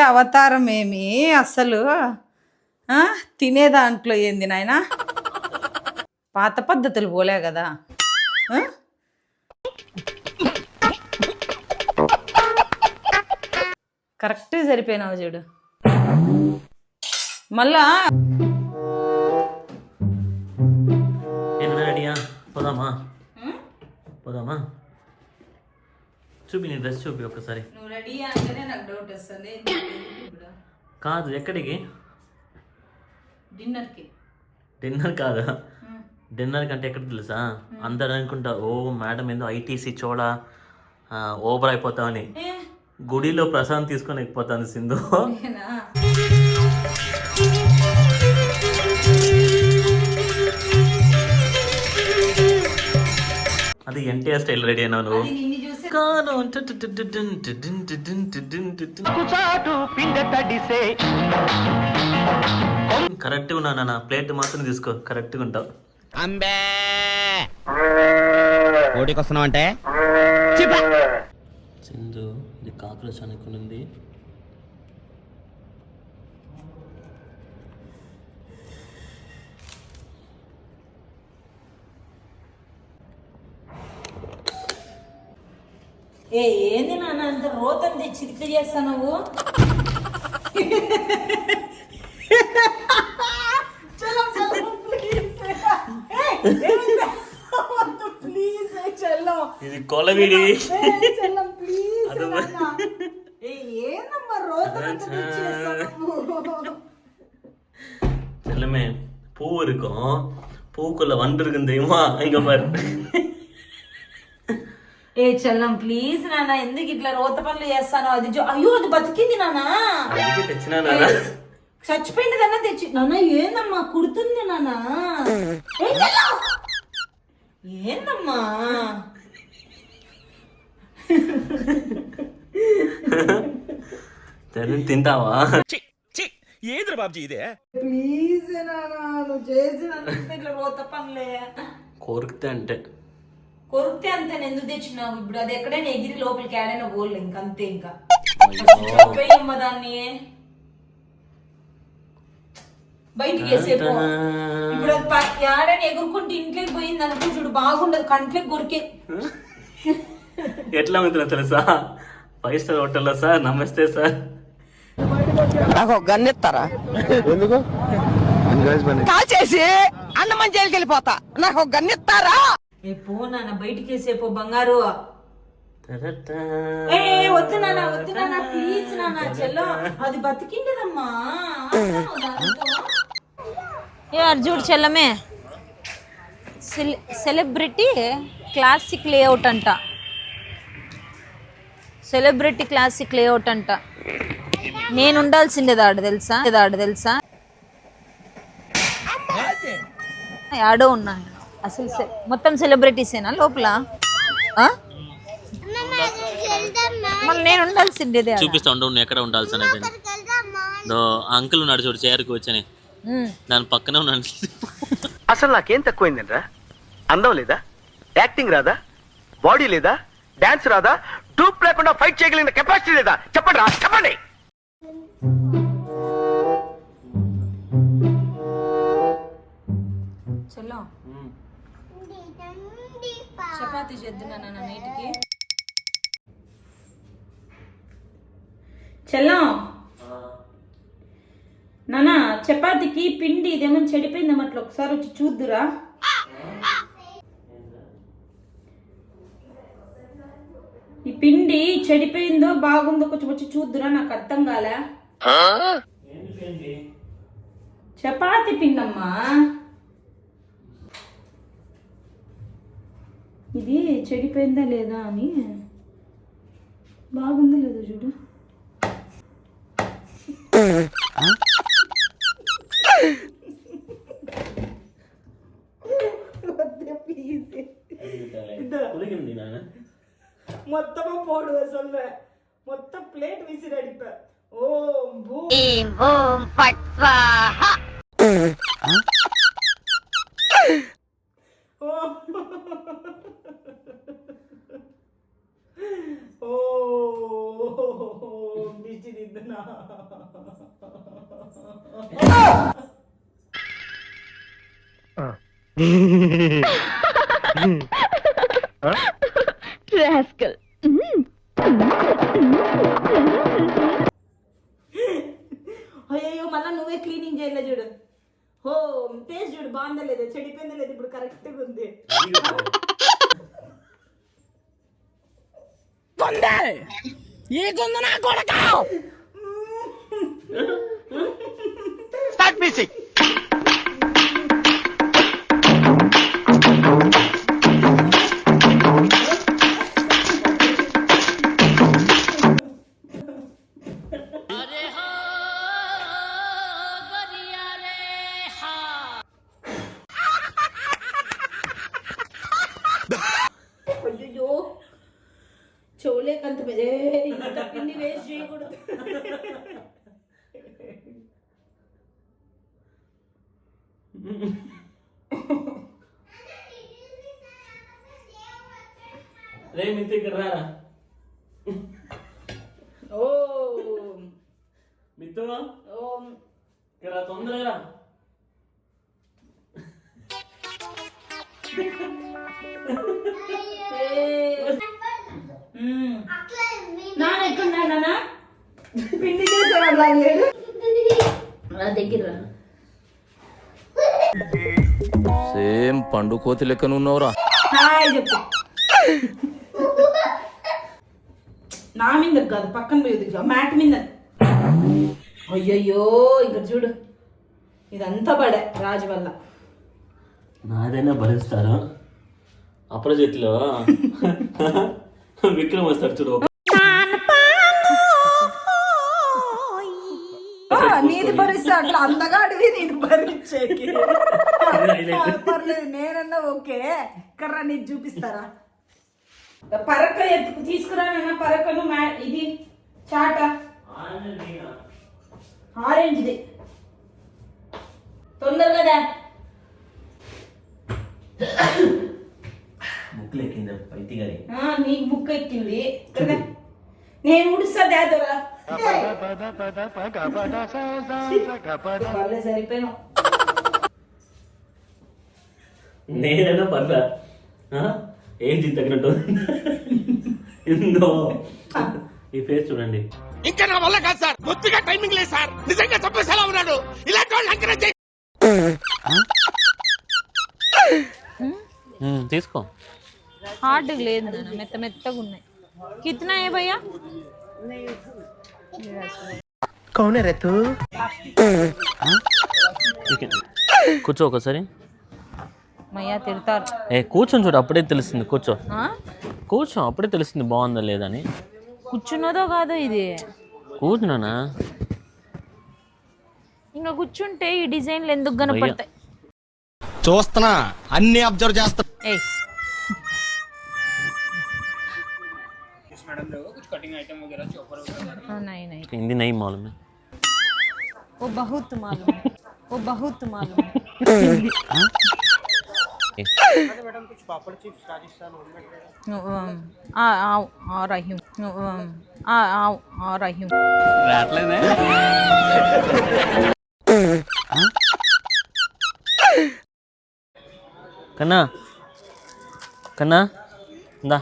అవతారం ఏమి అసలు తినే దాంట్లో ఏంది నాయన పాత పద్ధతులు పోలే కదా కరెక్ట్గా సరిపోయినావు చూడు మళ్ళా రెడీయా పోదామా పోదామా చూపి నీ డ్రెస్ చూపి ఒక్కసారి నువ్వు రెడీ అంటేనే నాకు డౌట్ వస్తుంది కాదు ఎక్కడికి డిన్నర్ కాదా డిన్నర్ కంటే ఎక్కడ తెలుసా అందరు అనుకుంటా ఓ మేడం ఏందో ఐటీసీ చూడ ఓవర్ అయిపోతామని గుడిలో ప్రసాదం తీసుకొని ఎక్కిపోతాను సింధు అది ఎన్టీఆర్ స్టైల్ రెడీ అయినా నువ్వు కరెక్ట్గా ఉన్నా నాన్న ప్లేట్ మాత్రం తీసుకో కరెక్ట్గా ఉంటావు ఓటికి వస్తున్నావు అంటే సింధు ఇది కాక్రోచ్ అనుకునింది ఏంది నాన్న అంత రోతం తెచ్చి ఇట్లా చేస్తా నువ్వు ఇది కొలవిడి செல்லமே பூ இருக்கும் பூக்குள்ள வண்டு இருக்கும் தெரியுமா இங்க பாரு ఏ చెల్లం ప్లీజ్ నాన్న ఎందుకు ఇట్లా రోత పనులు చేస్తాను అది అయ్యో అది బతికింది నాన్న తెచ్చినా నాన్న చచ్చిపోయిందన్నా తెచ్చి నాన్న ఏందమ్మా కుడుతుంది నాన్న ఏందమ్మా తింటావా ఏది బాబుజీ ఇదే ప్లీజ్ నాన్న నువ్వు చేసిన ఇట్లా రోత పనులే కోరికితే అంటే కొరికితే అంతే ఎందుకు తెచ్చినావు ఇప్పుడు అది ఎక్కడైనా ఎగిరి లోపలికి ఏడైనా పోలే ఇంకంతే ఇంకా అమ్మ దాన్ని బయటికి వేసేపో ఇప్పుడు అది ఏడైనా ఎగురుకుంటే ఇంట్లోకి పోయింది అనుకో చూడు బాగుండదు కంట్లోకి కొరికే ఎట్లా అవుతుందో తెలుసా 5 స్టార్ హోటల్లో సార్ నమస్తే సార్ నాకు గన్నెత్తారా ఎందుకు కాల్ చేసి అన్నమని జైలుకి వెళ్ళిపోతా నాకు గన్నెత్తారా పో నాన్న బయటికి వేసేపో బంగారు వద్దు నాన్న ప్లీజ్ నాన్న చెల్లో అది బతికిండదమ్మా చూడు చెల్లమే సెలబ్రిటీ క్లాసిక్ లేఅవుట్ అంట నేను ఉండాల్సిందే తెలుసా ఆడో ఉన్నా అసలు మొత్తం సెలబ్రిటీసేనా లోపల మళ్ళీ నేను ఉండాల్సిందేదే చూపిస్తా ఉండవు ఎక్కడ ఉండాల్సిన అంకుల్ ఉన్నాడు చూడు చైర్కి వచ్చని దాని పక్కనే ఉన్నాడు అసలు నాకేం తక్కువైందిరా అందం లేదా యాక్టింగ్ రాదా బాడీ లేదా డాన్స్ రాదా డూప్ లేకుండా ఫైట్ చేయగలిగిన కెపాసిటీ లేదా చెప్పండి రా చెప్పండి చెల్లో చపాతీ చేద్దునా నాన్న నైట్కి చెల్లం నాన్న చపాతీకి పిండి ఇదేమన్నా చెడిపోయిందేమో అట్లా ఒకసారి వచ్చి చూద్దురా ఈ పిండి చెడిపోయిందో బాగుందో కొంచెం వచ్చి చూద్దురా నాకు అర్థం కాలే చపాతీ పిండమ్మా ఇది చెడిపోయిందా లేదా అని బాగుందా లేదా చూడు మొత్తం పోడు అసలు మొత్తం ప్లేట్ విసిరి అడిపా ఓం ఫట్ స్వాహా దిష్టి దిద్దునా అయ్యో మళ్ళా నువ్వే క్లీనింగ్ చేయలే చూడు. ఓ టేస్ట్ చూడు బాగుందా లేదా, చెడిపోయిందా లేదు, ఇప్పుడు కరెక్ట్గా ఉంది. Start music. అయ్యో చెవులేకంత ఇంత పిండి వేస్ట్ చేయకూడదు. రే మిత్తి ఇక్కడ రారా. ఓ మిత్తు ఓ ఇక్కడ తొందరగా నాన్న ఎక్కడ నాన్న పిండి చేసేవాళ్ళు లేడు దగ్గర. సేమ్ పండు కోతి లెక్కనున్నావురా. హాయ్ చెప్పు. నా మీద కాదు పక్కన పోయేది మ్యాట్ మీద. అయ్యయ్యో ఇక్కడ చూడు ఇదంతా పడే రాజు వల్ల. నాదైనా భరిస్తారు. అప్రజిట్లో విక్రమ్ వస్తాడు చూడు. నీది భరిస్తా అట్లా అందగాడివి నీది భరించేకి పర్లేదు. నేనన్నా ఓకే కర్ర నీది చూపిస్తారా. పరక ఎత్తుకు తీసుకురా నాన్న. పరకను ఇది చాట ఆరెంజ్ది తొందరగా. ముక్కులు ఎక్కింది పైతి గారి. నీకు బుక్ ఎక్కింది. నేను ఉడిస్తా దాదరా సరిపోయినా. నేనైనా పర్లా ఏం తగ్గినట్టు ఎందో. ఈ ఫేస్ చూడండి. ఇంకా నా వల్ల కాదు సార్, కొద్దిగా టైమింగ్ లేదు సార్. నిజంగా చెప్పేసేలా ఉన్నాడు. ఇలాంటి వాళ్ళు ఎంకరేజ్ చేయి. తీసుకో. హార్డ్ లేదు నాన్న, మెత్త మెత్తగా ఉన్నాయి. కిतना है भैया? कौन है रे तू? కూర్చో ఒకసారి. మయ్యా తిడతారు. కూర్చొని చూడు అప్పుడే తెలుస్తుంది. కూర్చో ఆ? కూర్చో అప్పుడే తెలుస్తుంది బాగుందా లేదని. కూర్చున్నదో కాదో ఇది. కూర్చున్నానా? ఇంకా కూర్చుంటే ఈ డిజైన్లు ఎందుకు కనపడతాయి? చూస్తున్నా, అన్ని అబ్జర్వ్ చేస్తా. ఏయ్ नहीं नहीं हिंदी नहीं मालूम है. वो बहुत मालूम है, वो बहुत मालूम है. मैडम कुछ पापड़ चिप्स राजस्थान होममेड आ रही हूँ. आ रही हूँ. కన్నా కన్నా ఇందా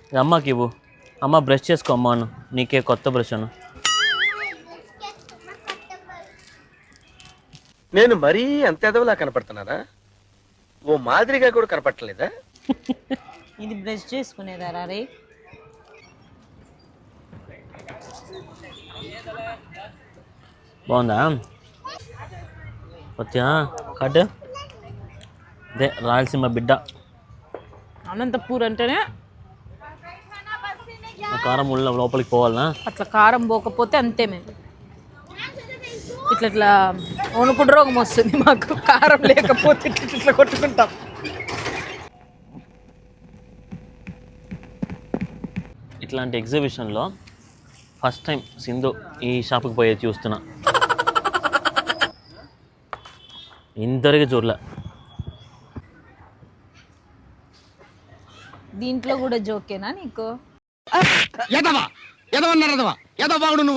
ఇది అమ్మకి ఇవ్వు. అమ్మ బ్రష్ చేసుకో అమ్మాను. నీకే కొత్త బ్రష్ అను. నేను మరీ అంత ఎదవలా కనపడుతున్నారా? ఓ మాదిరిగా కూడా కనపడలేదా? ఇది బ్రష్ చేసుకునేదారా రే? బాగుందా? వచ్చా కట్. అదే రాయలసీమ బిడ్డ. అనంతపూర్ అంటేనే ఆ కారం ఉళ్ళ లోపలికి పోవాలనా? అట్లా కారం పోకపోతే అంతే. మేము ఇట్లా ఇట్లా వణుకుడు రోగం వస్తుంది మాకు. కారం లేకపోతే ఇట్లా కొట్టుకుంటాం. ఇట్లాంటి ఎగ్జిబిషన్లో ఫస్ట్ టైం సింధు ఈ షాప్కి పోయేది చూస్తున్నా. ఇంతవరకు చూడలే. దీంట్లో కూడా జోకేనా నీకు? ఎదవా ఎదవన్నారు ఎదవా ఎదవ బాగుడు.